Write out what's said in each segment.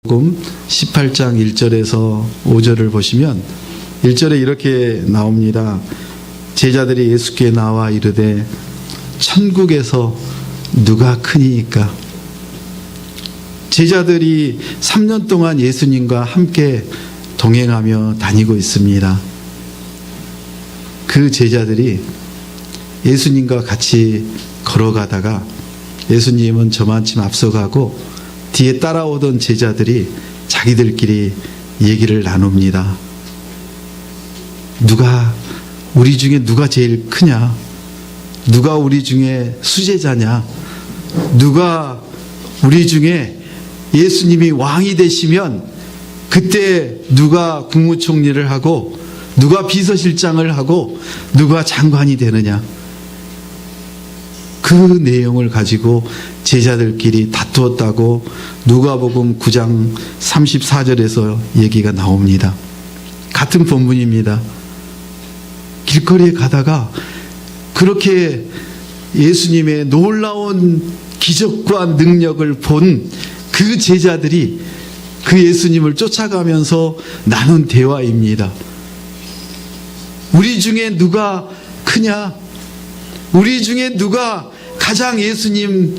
마태복음 18장 1절에서 5절을 보시면 1절에 이렇게 나옵니다. 제자들이 예수께 나와 이르되 천국에서 누가 크니이까. 제자들이 3년 동안 예수님과 함께 동행하며 다니고 있습니다. 그 제자들이 예수님과 같이 걸어가다가 예수님은 저만큼 앞서가고 뒤에 따라오던 제자들이 자기들끼리 얘기를 나눕니다. 우리 중에 누가 제일 크냐? 누가 우리 중에 수제자냐? 누가 우리 중에 예수님이 왕이 되시면 그때 누가 국무총리를 하고 누가 비서실장을 하고 누가 장관이 되느냐? 그 내용을 가지고 제자들끼리 다투었다고 누가복음 9장 34절에서 얘기가 나옵니다. 같은 본문입니다. 길거리에 가다가 그렇게 예수님의 놀라운 기적과 능력을 본 그 제자들이 그 예수님을 쫓아가면서 나눈 대화입니다. 우리 중에 누가 크냐? 우리 중에 누가 가장 예수님의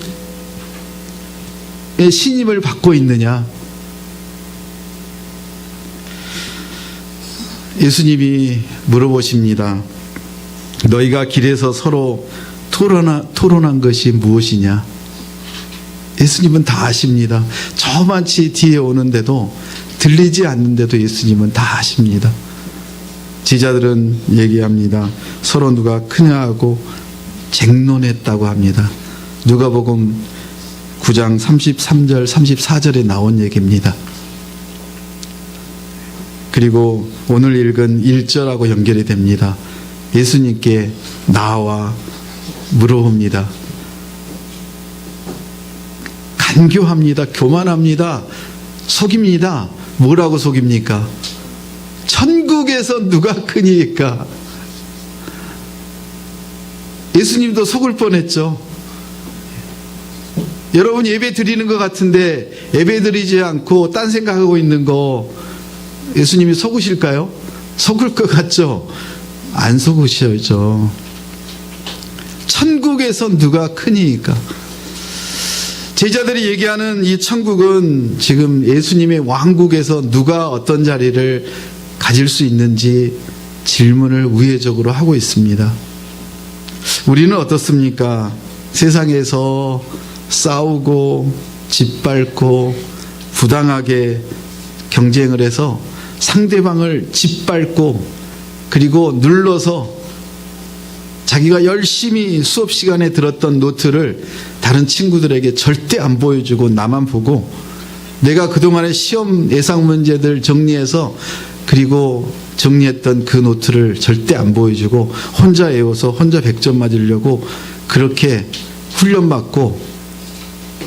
신임을 받고 있느냐? 예수님이 물어보십니다. 너희가 길에서 서로 토론한 것이 무엇이냐? 예수님은 다 아십니다. 저만치 뒤에 오는데도 들리지 않는데도 예수님은 다 아십니다. 제자들은 얘기합니다. 서로 누가 크냐 하고 쟁론했다고 합니다. 누가복음 9장 33절 34절에 나온 얘기입니다. 그리고 오늘 읽은 1절하고 연결이 됩니다. 예수님께 나와 물어봅니다. 간교합니다. 교만합니다. 속입니다. 뭐라고 속입니까? 천국에서 누가 크니까. 예수님도 속을 뻔했죠. 여러분 예배 드리는 것 같은데 예배 드리지 않고 딴 생각하고 있는 거 예수님이 속으실까요? 속을 것 같죠? 안 속으셔야죠. 천국에서 누가 크니까. 제자들이 얘기하는 이 천국은 지금 예수님의 왕국에서 누가 어떤 자리를 가질 수 있는지 질문을 우회적으로 하고 있습니다. 우리는 어떻습니까? 세상에서 싸우고 짓밟고 부당하게 경쟁을 해서 상대방을 짓밟고 그리고 눌러서 자기가 열심히 수업 시간에 들었던 노트를 다른 친구들에게 절대 안 보여주고 나만 보고 내가 그동안의 시험 예상 문제들 정리해서 그리고 정리했던 그 노트를 절대 안 보여주고 혼자 외워서 혼자 100점 맞으려고 그렇게 훈련받고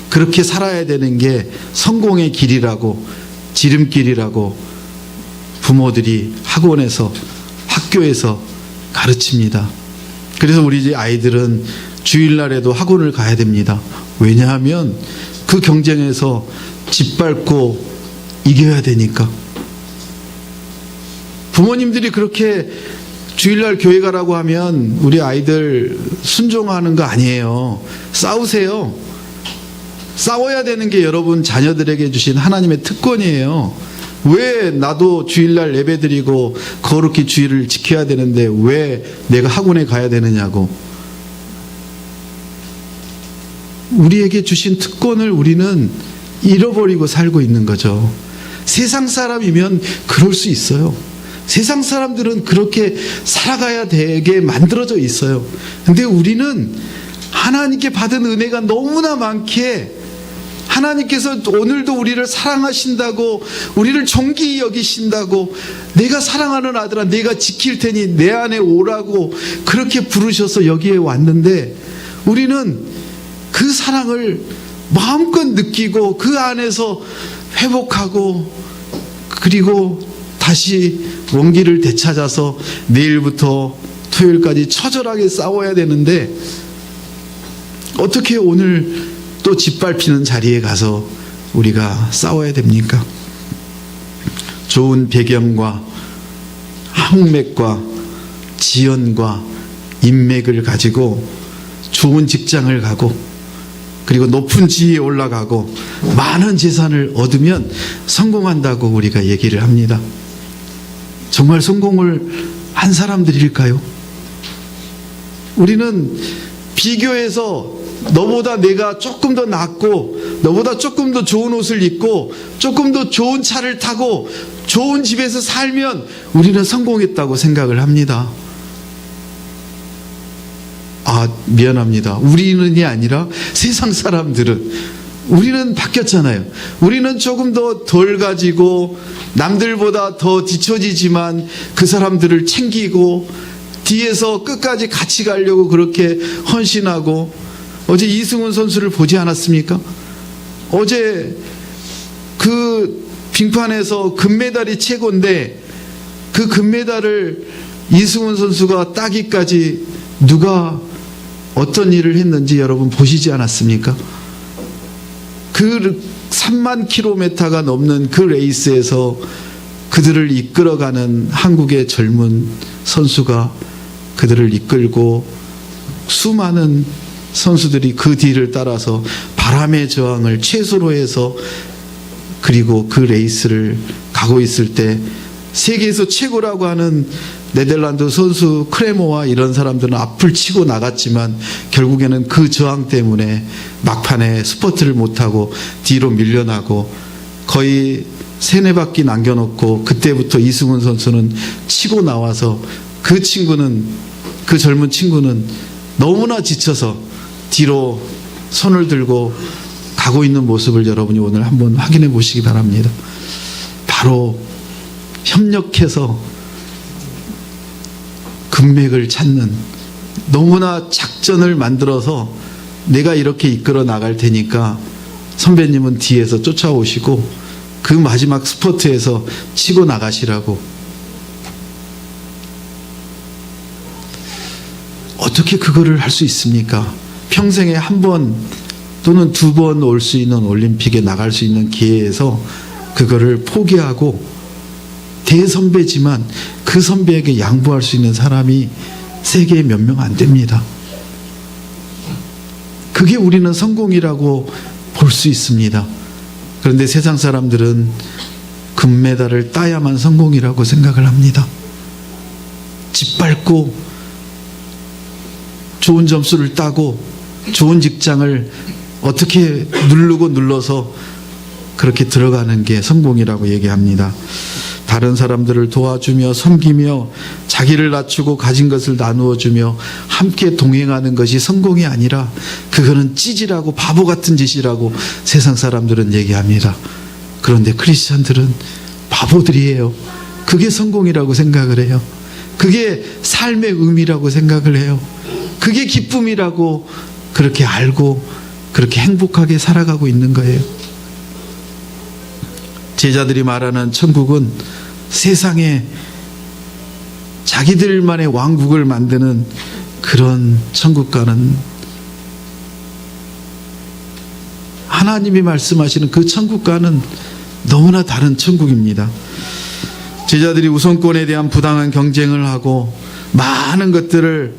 그렇게 살아야 되는 게 성공의 길이라고 지름길이라고 부모들이 학원에서 학교에서 가르칩니다. 그래서 우리 아이들은 주일날에도 학원을 가야 됩니다. 왜냐하면 그 경쟁에서 짓밟고 이겨야 되니까. 부모님들이 그렇게 주일날 교회 가라고 하면 우리 아이들 순종하는 거 아니에요. 싸우세요. 싸워야 되는 게 여러분 자녀들에게 주신 하나님의 특권이에요. 왜 나도 주일날 예배드리고 거룩히 주일을 지켜야 되는데 왜 내가 학원에 가야 되느냐고. 우리에게 주신 특권을 우리는 잃어버리고 살고 있는 거죠. 세상 사람이면 그럴 수 있어요. 세상 사람들은 그렇게 살아가야 되게 만들어져 있어요. 근데 우리는 하나님께 받은 은혜가 너무나 많기에 하나님께서 오늘도 우리를 사랑하신다고 우리를 존귀히 여기신다고 내가 사랑하는 아들아 내가 지킬 테니 내 안에 오라고 그렇게 부르셔서 여기에 왔는데 우리는 그 사랑을 마음껏 느끼고 그 안에서 회복하고 그리고 다시 원기를 되찾아서 내일부터 토요일까지 처절하게 싸워야 되는데 어떻게 오늘 또 짓밟히는 자리에 가서 우리가 싸워야 됩니까? 좋은 배경과 학맥과 지연과 인맥을 가지고 좋은 직장을 가고 그리고 높은 지위에 올라가고 많은 재산을 얻으면 성공한다고 우리가 얘기를 합니다. 정말 성공을 한 사람들일까요? 우리는 비교해서 너보다 내가 조금 더 낫고 너보다 조금 더 좋은 옷을 입고 조금 더 좋은 차를 타고 좋은 집에서 살면 우리는 성공했다고 생각을 합니다. 미안합니다. 우리는이 아니라 세상 사람들은 우리는 바뀌었잖아요. 우리는 조금 더 덜 가지고 남들보다 더 뒤처지지만 그 사람들을 챙기고 뒤에서 끝까지 같이 가려고 그렇게 헌신하고 어제 이승훈 선수를 보지 않았습니까? 어제 그 빙판에서 금메달이 최고인데 그 금메달을 이승훈 선수가 따기까지 누가 어떤 일을 했는지 여러분 보시지 않았습니까? 그 3만 킬로미터가 넘는 그 레이스에서 그들을 이끌어가는 한국의 젊은 선수가 그들을 이끌고 수많은 선수들이 그 뒤를 따라서 바람의 저항을 최소로 해서 그리고 그 레이스를 가고 있을 때 세계에서 최고라고 하는 네덜란드 선수 크레모와 이런 사람들은 앞을 치고 나갔지만 결국에는 그 저항 때문에 막판에 스퍼트를 못하고 뒤로 밀려나고 거의 3-4바퀴 남겨놓고 그때부터 이승훈 선수는 치고 나와서 그 젊은 친구는 너무나 지쳐서 뒤로 손을 들고 가고 있는 모습을 여러분이 오늘 한번 확인해 보시기 바랍니다. 바로 협력해서 금맥을 찾는 너무나 작전을 만들어서 내가 이렇게 이끌어 나갈 테니까 선배님은 뒤에서 쫓아오시고 그 마지막 스포트에서 치고 나가시라고. 어떻게 그거를 할 수 있습니까? 평생에 한 번 또는 2번 올 수 있는 올림픽에 나갈 수 있는 기회에서 그거를 포기하고 대선배지만 그 선배에게 양보할 수 있는 사람이 세계에 몇 명 안 됩니다. 그게 우리는 성공이라고 볼 수 있습니다. 그런데 세상 사람들은 금메달을 따야만 성공이라고 생각을 합니다. 짓밟고 좋은 점수를 따고 좋은 직장을 어떻게 누르고 눌러서 그렇게 들어가는 게 성공이라고 얘기합니다. 다른 사람들을 도와주며 섬기며 자기를 낮추고 가진 것을 나누어 주며 함께 동행하는 것이 성공이 아니라 그거는 찌질하고 바보 같은 짓이라고 세상 사람들은 얘기합니다. 그런데 크리스찬들은 바보들이에요. 그게 성공이라고 생각을 해요. 그게 삶의 의미라고 생각을 해요. 그게 기쁨이라고 그렇게 알고 그렇게 행복하게 살아가고 있는 거예요. 제자들이 말하는 천국은 세상에 자기들만의 왕국을 만드는 그런 천국과는 하나님이 말씀하시는 그 천국과는 너무나 다른 천국입니다. 제자들이 우선권에 대한 부당한 경쟁을 하고 많은 것들을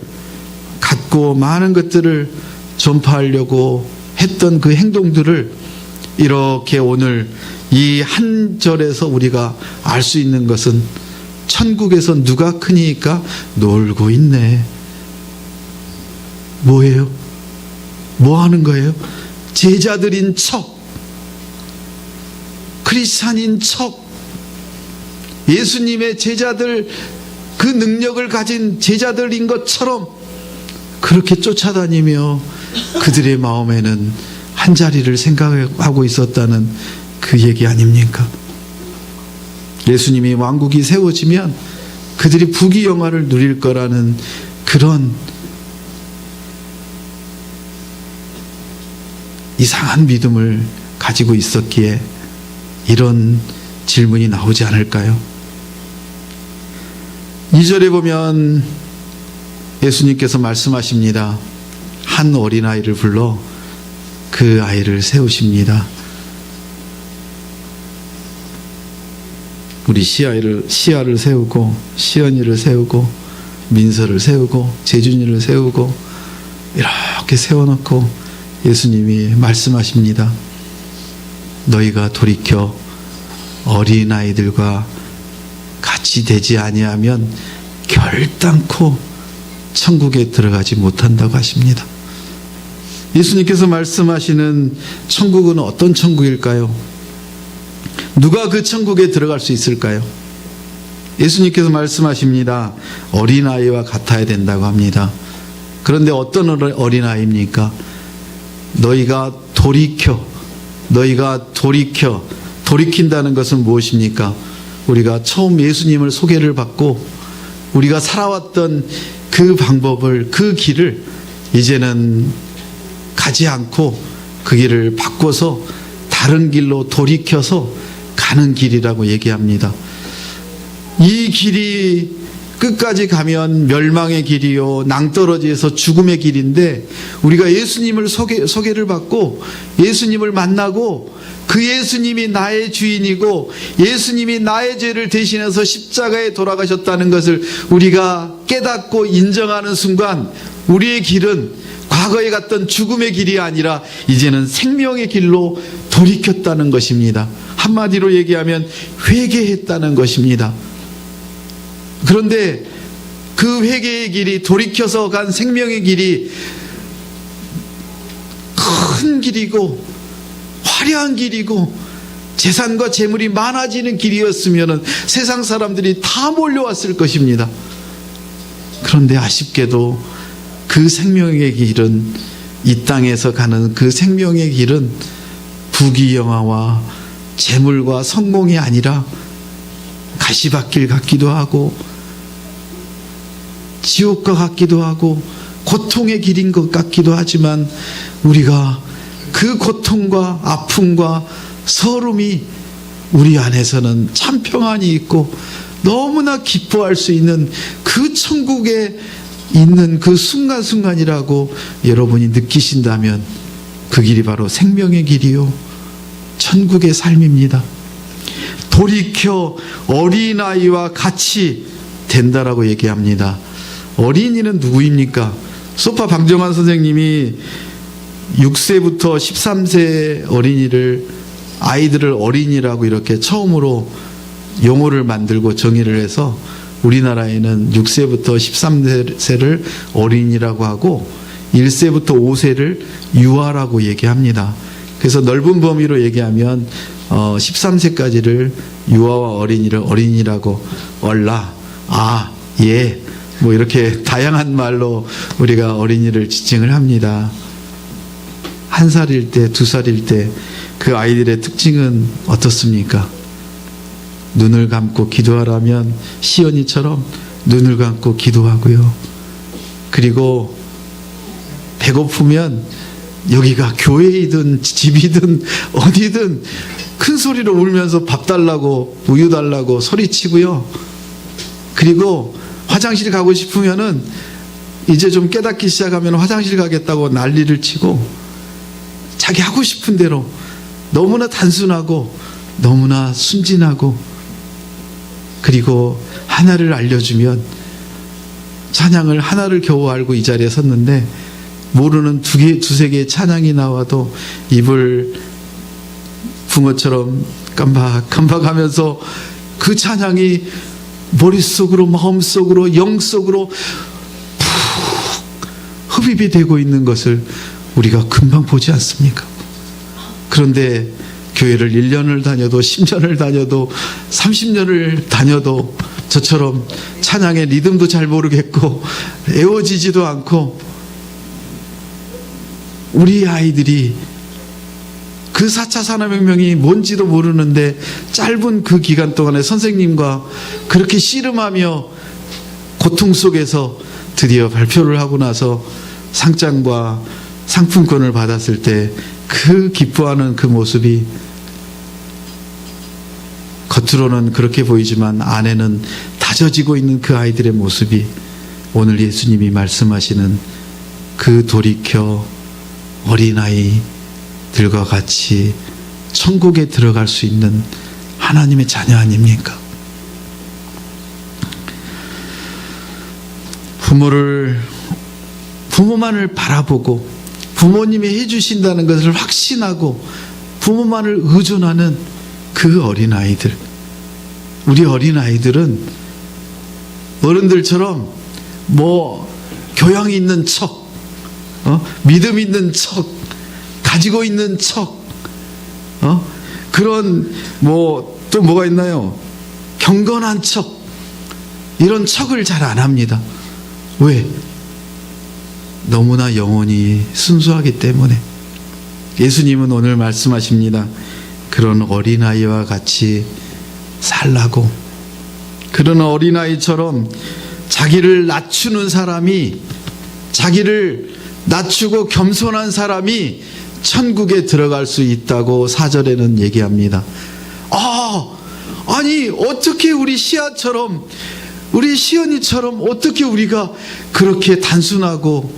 갖고 많은 것들을 전파하려고 했던 그 행동들을 이렇게 오늘 이 한 절에서 우리가 알 수 있는 것은 천국에서 누가 크니까 놀고 있네. 뭐예요? 뭐 하는 거예요? 제자들인 척, 크리스찬인 척, 예수님의 제자들, 그 능력을 가진 제자들인 것처럼 그렇게 쫓아다니며 그들의 마음에는 한 자리를 생각하고 있었다는 그 얘기 아닙니까? 예수님이 왕국이 세워지면 그들이 부귀영화를 누릴 거라는 그런 이상한 믿음을 가지고 있었기에 이런 질문이 나오지 않을까요? 2절에 보면 예수님께서 말씀하십니다. 한 어린아이를 불러 그 아이를 세우십니다. 우리 시아를 세우고 시연이를 세우고 민서를 세우고 재준이를 세우고 이렇게 세워놓고 예수님이 말씀하십니다. 너희가 돌이켜 어린아이들과 같이 되지 아니하면 결단코 천국에 들어가지 못한다고 하십니다. 예수님께서 말씀하시는 천국은 어떤 천국일까요? 누가 그 천국에 들어갈 수 있을까요? 예수님께서 말씀하십니다. 어린아이와 같아야 된다고 합니다. 그런데 어떤 어린아이입니까? 너희가 돌이킨다는 것은 무엇입니까? 우리가 처음 예수님을 소개를 받고 우리가 살아왔던 그 방법을, 그 길을 이제는 가지 않고 그 길을 바꿔서 다른 길로 돌이켜서 가는 길이라고 얘기합니다. 이 길이 끝까지 가면 멸망의 길이요 낭떠러지에서 죽음의 길인데, 우리가 예수님을 소개를 받고 예수님을 만나고 그 예수님이 나의 주인이고 예수님이 나의 죄를 대신해서 십자가에 돌아가셨다는 것을 우리가 깨닫고 인정하는 순간 우리의 길은 과거에 갔던 죽음의 길이 아니라 이제는 생명의 길로 돌이켰다는 것입니다. 한마디로 얘기하면 회개했다는 것입니다. 그런데 그 회개의 길이, 돌이켜서 간 생명의 길이 큰 길이고 화려한 길이고 재산과 재물이 많아지는 길이었으면 세상 사람들이 다 몰려왔을 것입니다. 그런데 아쉽게도 그 생명의 길은, 이 땅에서 가는 그 생명의 길은 부귀영화와 재물과 성공이 아니라 가시밭길 같기도 하고 지옥과 같기도 하고 고통의 길인 것 같기도 하지만, 우리가 그 고통과 아픔과 서름이 우리 안에서는 참 평안이 있고 너무나 기뻐할 수 있는 그 천국에 있는 그 순간순간이라고 여러분이 느끼신다면 그 길이 바로 생명의 길이요 천국의 삶입니다. 돌이켜 어린아이와 같이 된다라고 얘기합니다. 어린이는 누구입니까? 소파 방정환 선생님이 6세부터 13세 아이들을 어린이라고 이렇게 처음으로 용어를 만들고 정의를 해서 우리나라에는 6세부터 13세를 어린이라고 하고 1세부터 5세를 유아라고 얘기합니다. 그래서 넓은 범위로 얘기하면 13세까지를 유아와 어린이를 어린이라고 얼라, 아, 예, 뭐 이렇게 다양한 말로 우리가 어린이를 지칭을 합니다. 1살일 때, 2살일 때 그 아이들의 특징은 어떻습니까? 눈을 감고 기도하라면 시연이처럼 눈을 감고 기도하고요. 그리고 배고프면 여기가 교회이든 집이든 어디든 큰 소리로 울면서 밥 달라고 우유 달라고 소리치고요. 그리고 화장실 가고 싶으면은 이제 좀 깨닫기 시작하면 화장실 가겠다고 난리를 치고 자기 하고 싶은 대로 너무나 단순하고 너무나 순진하고, 그리고 하나를 알려주면 찬양을 하나를 겨우 알고 이 자리에 섰는데 모르는 두세 개의 찬양이 나와도 입을 붕어처럼 깜박깜박하면서 그 찬양이 머릿속으로 마음속으로 영속으로 푹 흡입이 되고 있는 것을 우리가 금방 보지 않습니까? 그런데 교회를 1년을 다녀도 10년을 다녀도 30년을 다녀도 저처럼 찬양의 리듬도 잘 모르겠고 애워지지도 않고, 우리 아이들이 그 4차 산업혁명이 뭔지도 모르는데 짧은 그 기간 동안에 선생님과 그렇게 씨름하며 고통 속에서 드디어 발표를 하고 나서 상장과 상품권을 받았을 때 그 기뻐하는 그 모습이 겉으로는 그렇게 보이지만 안에는 다져지고 있는 그 아이들의 모습이 오늘 예수님이 말씀하시는 그 돌이켜 어린아이들과 같이 천국에 들어갈 수 있는 하나님의 자녀 아닙니까? 부모만을 바라보고 부모님이 해주신다는 것을 확신하고 부모만을 의존하는 그 어린아이들. 우리 어린아이들은 어른들처럼 교양 있는 척, 믿음 있는 척, 가지고 있는 척, 그런 또 뭐가 있나요? 경건한 척, 이런 척을 잘 안 합니다. 왜? 너무나 영혼이 순수하기 때문에. 예수님은 오늘 말씀하십니다. 그런 어린아이와 같이 살라고. 그런 어린아이처럼 자기를 낮추는 사람이, 자기를 낮추고 겸손한 사람이 천국에 들어갈 수 있다고 4절에는 얘기합니다. 아니 어떻게 우리 시아처럼, 우리 시연이처럼 어떻게 우리가 그렇게 단순하고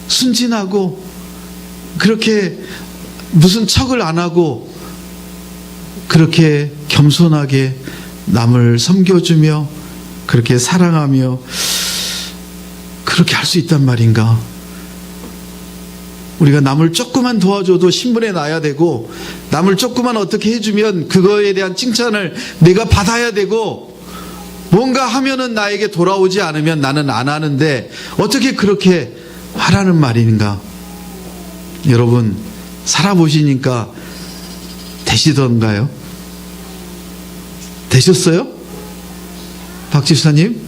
순진하고 그렇게 무슨 척을 안 하고 그렇게 겸손하게 남을 섬겨주며 그렇게 사랑하며 그렇게 할 수 있단 말인가? 우리가 남을 조금만 도와줘도 신문에 나야 되고, 남을 조금만 어떻게 해주면 그거에 대한 칭찬을 내가 받아야 되고, 뭔가 하면은 나에게 돌아오지 않으면 나는 안 하는데 어떻게 그렇게 하라는 말인가? 여러분, 살아보시니까 되시던가요? 되셨어요? 박 집사님?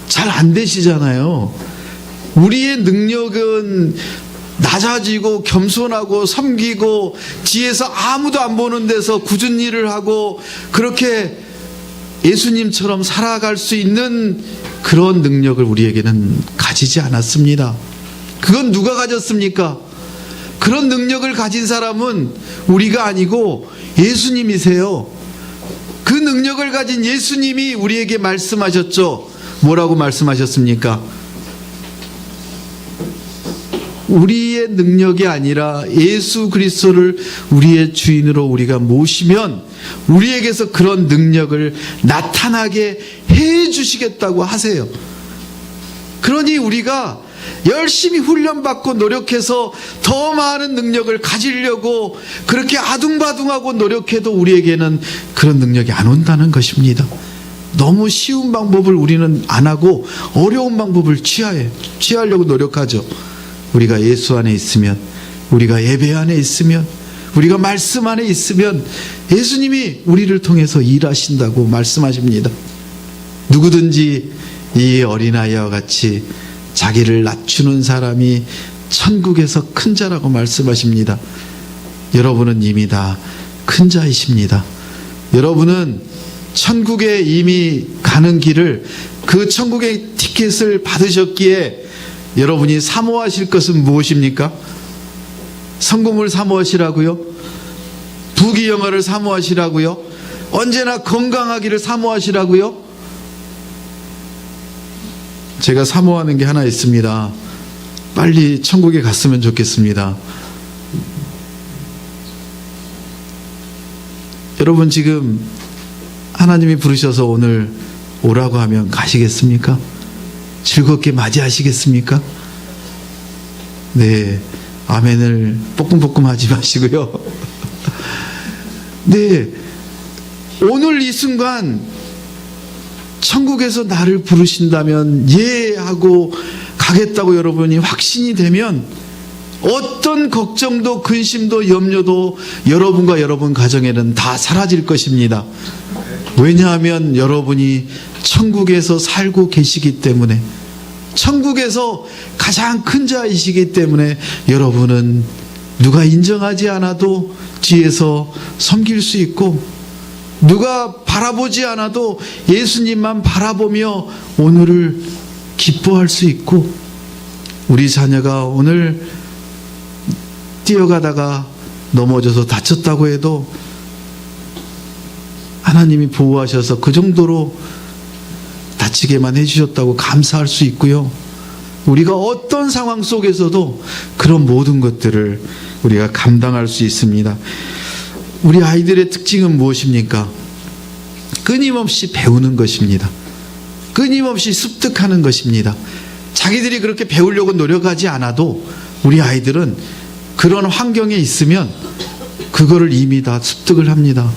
잘 안 되시잖아요. 우리의 능력은 낮아지고 겸손하고 섬기고 뒤에서 아무도 안 보는 데서 굳은 일을 하고 그렇게 예수님처럼 살아갈 수 있는 그런 능력을 우리에게는 가지지 않았습니다. 그건 누가 가졌습니까? 그런 능력을 가진 사람은 우리가 아니고 예수님이세요. 그 능력을 가진 예수님이 우리에게 말씀하셨죠. 뭐라고 말씀하셨습니까? 우리의 능력이 아니라 예수 그리스도를 우리의 주인으로 우리가 모시면 우리에게서 그런 능력을 나타나게 해 주시겠다고 하세요. 그러니 우리가 열심히 훈련받고 노력해서 더 많은 능력을 가지려고 그렇게 아둥바둥하고 노력해도 우리에게는 그런 능력이 안 온다는 것입니다. 너무 쉬운 방법을 우리는 안 하고 어려운 방법을 취하려고 노력하죠. 우리가 예수 안에 있으면, 우리가 예배 안에 있으면, 우리가 말씀 안에 있으면 예수님이 우리를 통해서 일하신다고 말씀하십니다. 누구든지 이 어린아이와 같이 자기를 낮추는 사람이 천국에서 큰 자라고 말씀하십니다. 여러분은 이미 다 큰 자이십니다. 여러분은 천국에 이미 가는 길을, 그 천국의 티켓을 받으셨기에 여러분이 사모하실 것은 무엇입니까? 성공을 사모하시라고요? 부귀영화를 사모하시라고요? 언제나 건강하기를 사모하시라고요? 제가 사모하는 게 하나 있습니다. 빨리 천국에 갔으면 좋겠습니다. 여러분, 지금 하나님이 부르셔서 오늘 오라고 하면 가시겠습니까? 즐겁게 맞이하시겠습니까? 네, 아멘을 뽀끔뽀끔 하지 마시고요. 네, 오늘 이 순간 천국에서 나를 부르신다면 예 하고 가겠다고 여러분이 확신이 되면 어떤 걱정도 근심도 염려도 여러분과 여러분 가정에는 다 사라질 것입니다. 왜냐하면 여러분이 천국에서 살고 계시기 때문에, 천국에서 가장 큰 자이시기 때문에 여러분은 누가 인정하지 않아도 뒤에서 섬길 수 있고, 누가 바라보지 않아도 예수님만 바라보며 오늘을 기뻐할 수 있고, 우리 자녀가 오늘 뛰어가다가 넘어져서 다쳤다고 해도 하나님이 보호하셔서 그 정도로 다치게만 해주셨다고 감사할 수 있고요. 우리가 어떤 상황 속에서도 그런 모든 것들을 우리가 감당할 수 있습니다. 우리 아이들의 특징은 무엇입니까? 끊임없이 배우는 것입니다. 끊임없이 습득하는 것입니다. 자기들이 그렇게 배우려고 노력하지 않아도 우리 아이들은 그런 환경에 있으면 그거를 이미 다 습득을 합니다.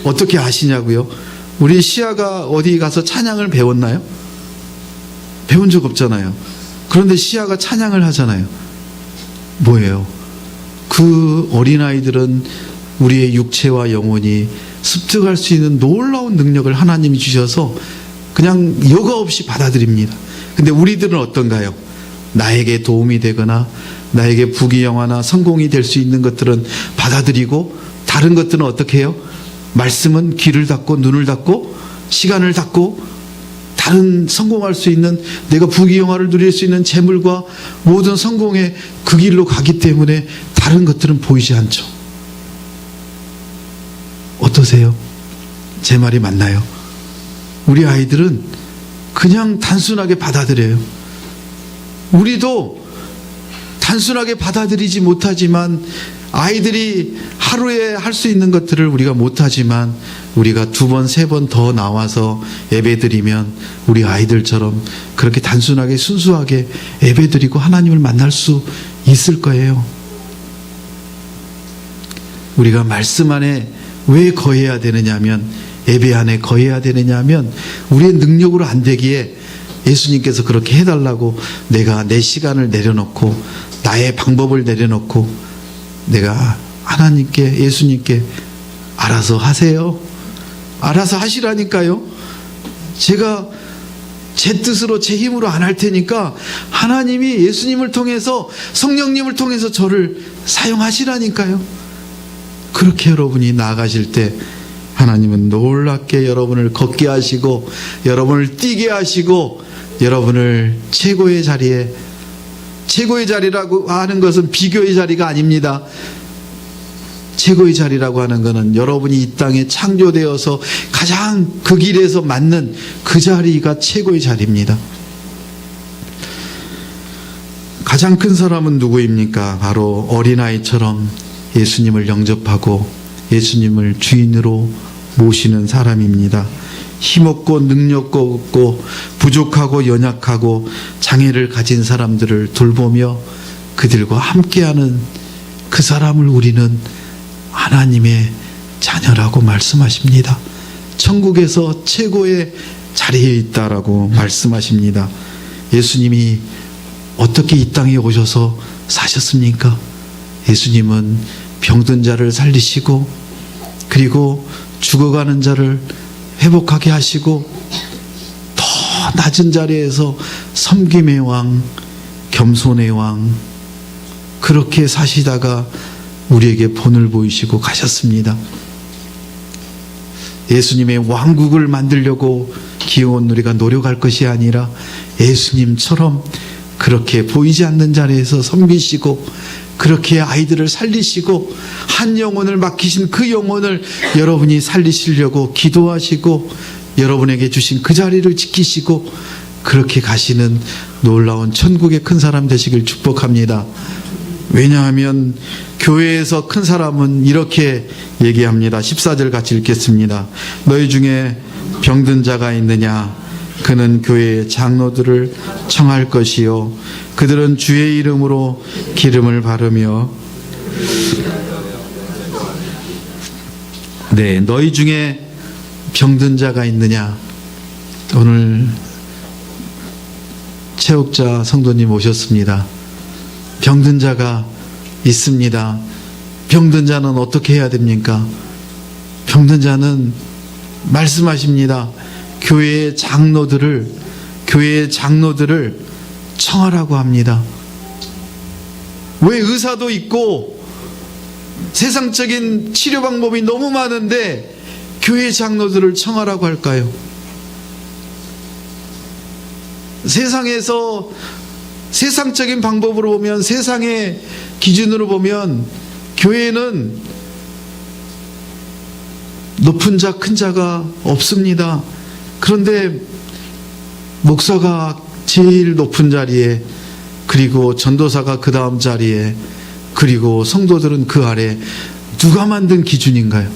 어떻게 아시냐고요? 우리 시아가 어디 가서 찬양을 배웠나요? 배운 적 없잖아요. 그런데 시아가 찬양을 하잖아요. 뭐예요? 그 어린아이들은 우리의 육체와 영혼이 습득할 수 있는 놀라운 능력을 하나님이 주셔서 그냥 여과 없이 받아들입니다. 근데 우리들은 어떤가요? 나에게 도움이 되거나 나에게 부귀영화나 성공이 될 수 있는 것들은 받아들이고, 다른 것들은 어떻게 해요? 말씀은 귀를 닫고 눈을 닫고 시간을 닫고, 다른 성공할 수 있는, 내가 부귀영화를 누릴 수 있는 재물과 모든 성공의 그 길로 가기 때문에 다른 것들은 보이지 않죠. 어떠세요? 제 말이 맞나요? 우리 아이들은 그냥 단순하게 받아들여요. 우리도 단순하게 받아들이지 못하지만, 아이들이 하루에 할 수 있는 것들을 우리가 못하지만 우리가 2번, 3번 더 나와서 예배드리면 우리 아이들처럼 그렇게 단순하게 순수하게 예배드리고 하나님을 만날 수 있을 거예요. 우리가 말씀 안에 왜 거해야 되느냐면, 예배 안에 거해야 되느냐면, 우리의 능력으로 안 되기에 예수님께서 그렇게 해달라고 내가 내 시간을 내려놓고 나의 방법을 내려놓고 내가 하나님께, 예수님께 알아서 하세요, 알아서 하시라니까요. 제가 제 뜻으로 제 힘으로 안 할 테니까 하나님이 예수님을 통해서, 성령님을 통해서 저를 사용하시라니까요. 그렇게 여러분이 나아가실 때 하나님은 놀랍게 여러분을 걷게 하시고 여러분을 뛰게 하시고 여러분을 최고의 자리에, 최고의 자리라고 하는 것은 비교의 자리가 아닙니다. 최고의 자리라고 하는 것은 여러분이 이 땅에 창조되어서 가장 그 길에서 맞는 그 자리가 최고의 자리입니다. 가장 큰 사람은 누구입니까? 바로 어린아이처럼 예수님을 영접하고 예수님을 주인으로 모시는 사람입니다. 힘없고 능력 없고 부족하고 연약하고 장애를 가진 사람들을 돌보며 그들과 함께하는 그 사람을 우리는 하나님의 자녀라고 말씀하십니다. 천국에서 최고의 자리에 있다라고 말씀하십니다. 예수님이 어떻게 이 땅에 오셔서 사셨습니까? 예수님은 병든 자를 살리시고, 그리고 죽어가는 자를 회복하게 하시고, 더 낮은 자리에서 섬김의 왕, 겸손의 왕, 그렇게 사시다가 우리에게 본을 보이시고 가셨습니다. 예수님의 왕국을 만들려고 기어온 우리가 노력할 것이 아니라 예수님처럼 그렇게 보이지 않는 자리에서 섬기시고, 그렇게 아이들을 살리시고, 한 영혼을 맡기신 그 영혼을 여러분이 살리시려고 기도하시고 여러분에게 주신 그 자리를 지키시고 그렇게 가시는 놀라운 천국의 큰 사람 되시길 축복합니다. 왜냐하면 교회에서 큰 사람은 이렇게 얘기합니다. 14절 같이 읽겠습니다. 너희 중에 병든 자가 있느냐? 그는 교회의 장로들을 청할 것이요, 그들은 주의 이름으로 기름을 바르며, 네, 너희 중에 병든 자가 있느냐? 오늘 체육자 성도님 오셨습니다. 병든 자가 있습니다. 병든 자는 어떻게 해야 됩니까? 병든 자는 말씀하십니다. 교회의 장로들을 청하라고 합니다. 왜 의사도 있고 세상적인 치료 방법이 너무 많은데 교회 장로들을 청하라고 할까요? 세상에서 세상적인 방법으로 보면, 세상의 기준으로 보면 교회는 높은 자, 큰 자가 없습니다. 그런데 목사가 제일 높은 자리에, 그리고 전도사가 그 다음 자리에, 그리고 성도들은 그 아래. 누가 만든 기준인가요?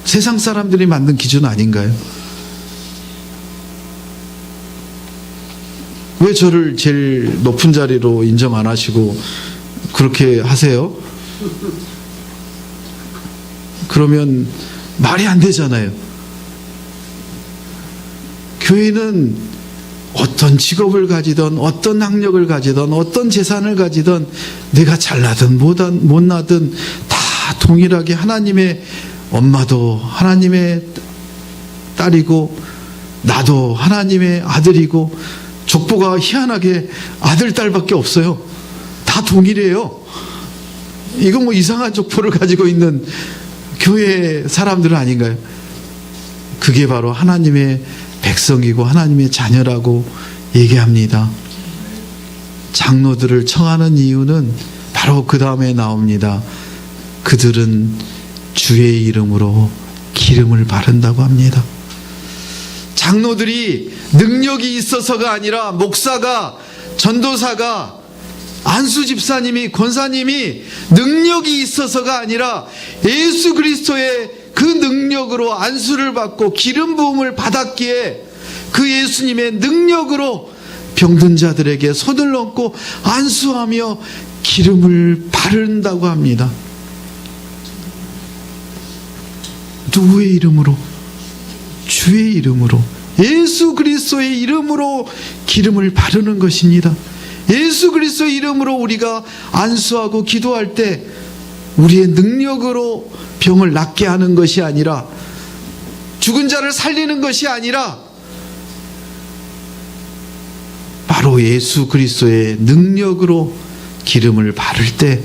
세상 사람들이 만든 기준 아닌가요? 왜 저를 제일 높은 자리로 인정 안 하시고 그렇게 하세요? 그러면 말이 안 되잖아요. 교회는 어떤 직업을 가지든 어떤 학력을 가지든 어떤 재산을 가지든 내가 잘나든 못나든 다 동일하게 하나님의 엄마도 하나님의 딸이고 나도 하나님의 아들이고 족보가 희한하게 아들 딸밖에 없어요. 다 동일해요. 이거 뭐 이상한 족보를 가지고 있는 교회 사람들은 아닌가요? 그게 바로 하나님의 백성이고 하나님의 자녀라고 얘기합니다. 장로들을 청하는 이유는 바로 그 다음에 나옵니다. 그들은 주의 이름으로 기름을 바른다고 합니다. 장로들이 능력이 있어서가 아니라 목사가, 전도사가, 안수 집사님이, 권사님이 능력이 있어서가 아니라 예수 그리스도의 그 능력으로 안수를 받고 기름 부음을 받았기에 그 예수님의 능력으로 병든 자들에게 손을 얹고 안수하며 기름을 바른다고 합니다. 누구의 이름으로? 주의 이름으로, 예수 그리스도의 이름으로 기름을 바르는 것입니다. 예수 그리스도의 이름으로 우리가 안수하고 기도할 때 우리의 능력으로 병을 낫게 하는 것이 아니라, 죽은 자를 살리는 것이 아니라 바로 예수 그리스도의 능력으로 기름을 바를 때,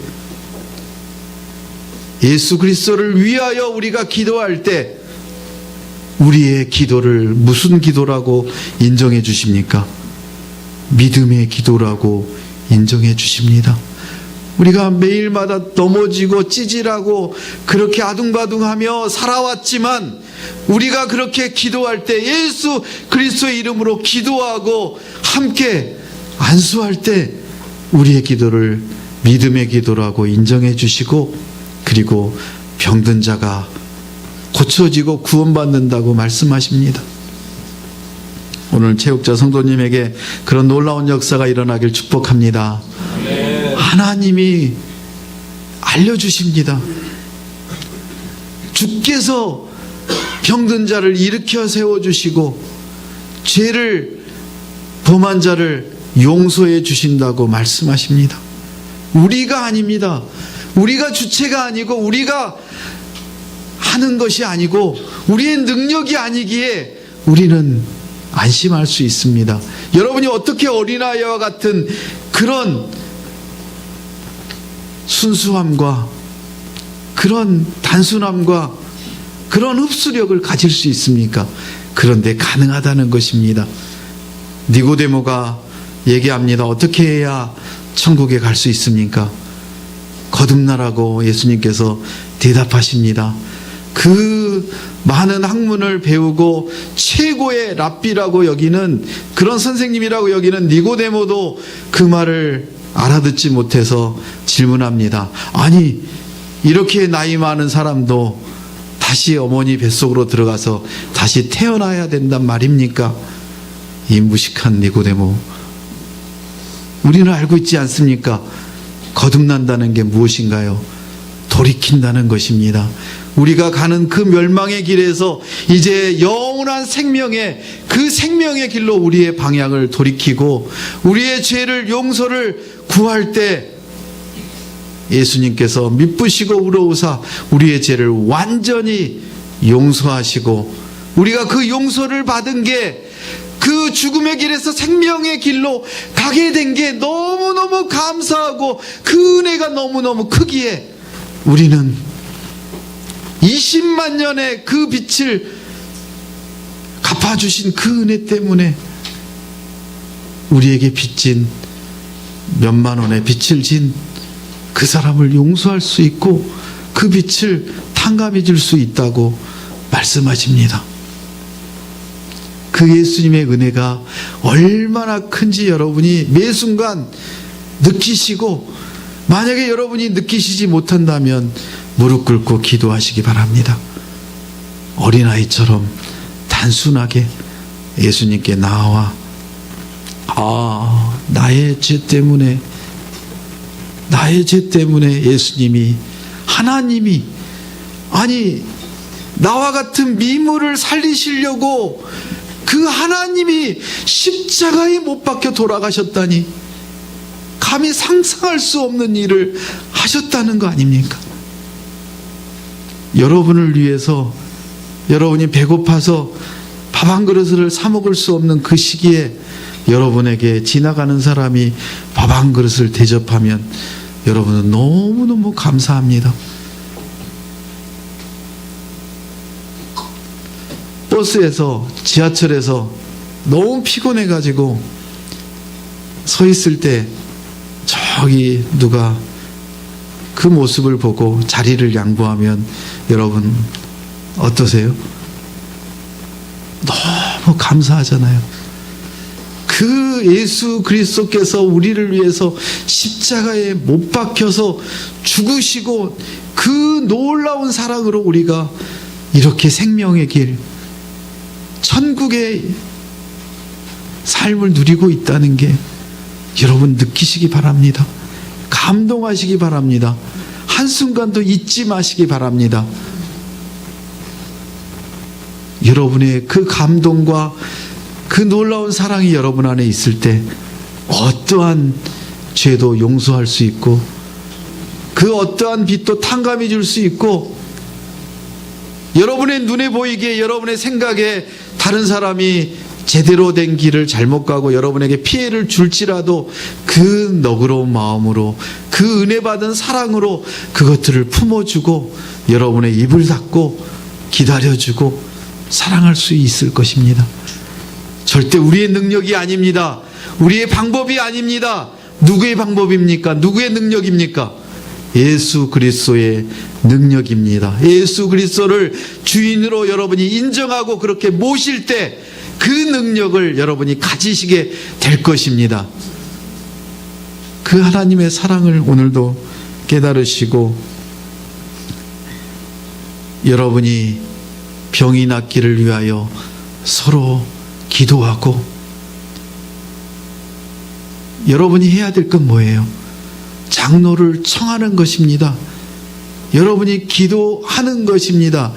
예수 그리스도를 위하여 우리가 기도할 때 우리의 기도를 무슨 기도라고 인정해 주십니까? 믿음의 기도라고 인정해 주십니다. 우리가 매일마다 넘어지고 찌질하고 그렇게 아둥바둥하며 살아왔지만 우리가 그렇게 기도할 때, 예수 그리스도의 이름으로 기도하고 함께 안수할 때 우리의 기도를 믿음의 기도라고 인정해 주시고, 그리고 병든 자가 고쳐지고 구원받는다고 말씀하십니다. 오늘 체육자 성도님에게 그런 놀라운 역사가 일어나길 축복합니다. 하나님이 알려주십니다. 주께서 병든 자를 일으켜 세워주시고 죄를 범한 자를 용서해 주신다고 말씀하십니다. 우리가 아닙니다. 우리가 주체가 아니고 우리가 하는 것이 아니고 우리의 능력이 아니기에 우리는 안심할 수 있습니다. 여러분이 어떻게 어린아이와 같은 그런 순수함과 그런 단순함과 그런 흡수력을 가질 수 있습니까? 그런데 가능하다는 것입니다. 니고데모가 얘기합니다. 어떻게 해야 천국에 갈 수 있습니까? 거듭나라고 예수님께서 대답하십니다. 그 많은 학문을 배우고 최고의 랍비라고 여기는, 그런 선생님이라고 여기는 니고데모도 그 말을 알아듣지 못해서 질문합니다. 아니, 이렇게 나이 많은 사람도 다시 어머니 뱃속으로 들어가서 다시 태어나야 된단 말입니까? 이 무식한 니고데모, 우리는 알고 있지 않습니까? 거듭난다는 게 무엇인가요? 돌이킨다는 것입니다. 우리가 가는 그 멸망의 길에서 이제 영원한 생명의, 그 생명의 길로 우리의 방향을 돌이키고 우리의 죄를 용서를 구할 때 예수님께서 미쁘시고 우러우사 우리의 죄를 완전히 용서하시고, 우리가 그 용서를 받은 게 그 죽음의 길에서 생명의 길로 가게 된 게 너무너무 감사하고 그 은혜가 너무너무 크기에 우리는 20만 년의 그 빛을 갚아주신 그 은혜 때문에 우리에게 빚진 몇만 원의 빚을 진 그 사람을 용서할 수 있고 그 빚을 탕감해 줄 수 있다고 말씀하십니다. 그 예수님의 은혜가 얼마나 큰지 여러분이 매 순간 느끼시고, 만약에 여러분이 느끼시지 못한다면 무릎 꿇고 기도하시기 바랍니다. 어린아이처럼 단순하게 예수님께 나와 나의 죄 때문에 예수님이, 하나님이, 아니 나와 같은 미물을 살리시려고 그 하나님이 십자가에 못 박혀 돌아가셨다니, 감히 상상할 수 없는 일을 하셨다는 거 아닙니까? 여러분을 위해서, 여러분이 배고파서 밥 한 그릇을 사 먹을 수 없는 그 시기에 여러분에게 지나가는 사람이 밥 한 그릇을 대접하면 여러분은 너무너무 감사합니다. 버스에서, 지하철에서 너무 피곤해가지고 서 있을 때 저기 누가 그 모습을 보고 자리를 양보하면 여러분 어떠세요? 너무 감사하잖아요. 그 예수 그리스도께서 우리를 위해서 십자가에 못 박혀서 죽으시고 그 놀라운 사랑으로 우리가 이렇게 생명의 길, 천국의 삶을 누리고 있다는 게 여러분 느끼시기 바랍니다. 감동하시기 바랍니다. 한순간도 잊지 마시기 바랍니다. 여러분의 그 감동과 그 놀라운 사랑이 여러분 안에 있을 때 어떠한 죄도 용서할 수 있고, 그 어떠한 빚도 탕감해 줄 수 있고, 여러분의 눈에 보이게, 여러분의 생각에 다른 사람이 제대로 된 길을 잘못 가고 여러분에게 피해를 줄지라도 그 너그러운 마음으로, 그 은혜 받은 사랑으로 그것들을 품어주고 여러분의 입을 닫고 기다려주고 사랑할 수 있을 것입니다. 절대 우리의 능력이 아닙니다. 우리의 방법이 아닙니다. 누구의 방법입니까? 누구의 능력입니까? 예수 그리스도의 능력입니다. 예수 그리스도를 주인으로 여러분이 인정하고 그렇게 모실 때 그 능력을 여러분이 가지시게 될 것입니다. 그 하나님의 사랑을 오늘도 깨달으시고, 여러분이 병이 낫기를 위하여 서로 기도하고, 여러분이 해야 될 건 뭐예요? 장로를 청하는 것입니다. 여러분이 기도하는 것입니다.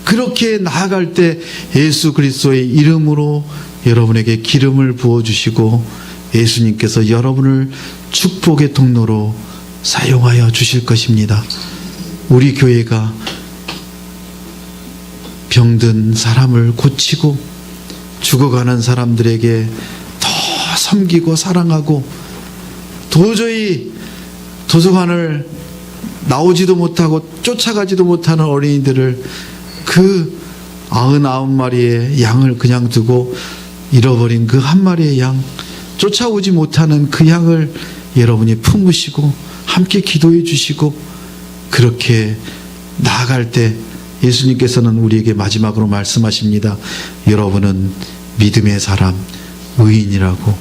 그렇게 나아갈 때 예수 그리스도의 이름으로 여러분에게 기름을 부어주시고 예수님께서 여러분을 축복의 통로로 사용하여 주실 것입니다. 우리 교회가 병든 사람을 고치고 죽어가는 사람들에게 더 섬기고 사랑하고, 도저히 도서관을 나오지도 못하고 쫓아가지도 못하는 어린이들을, 그 99마리의 양을 그냥 두고 잃어버린 그 한 마리의 양, 쫓아오지 못하는 그 양을 여러분이 품으시고 함께 기도해 주시고, 그렇게 나아갈 때 예수님께서는 우리에게 마지막으로 말씀하십니다. 여러분은 믿음의 사람, 의인이라고,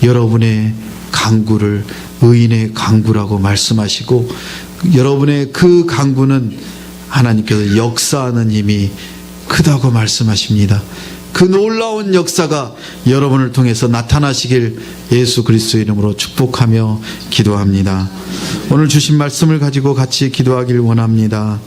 여러분의 강구를 의인의 강구라고 말씀하시고, 여러분의 그 강구는 하나님께서 역사하는 힘이 크다고 말씀하십니다. 그 놀라운 역사가 여러분을 통해서 나타나시길 예수 그리스도의 이름으로 축복하며 기도합니다. 오늘 주신 말씀을 가지고 같이 기도하길 원합니다.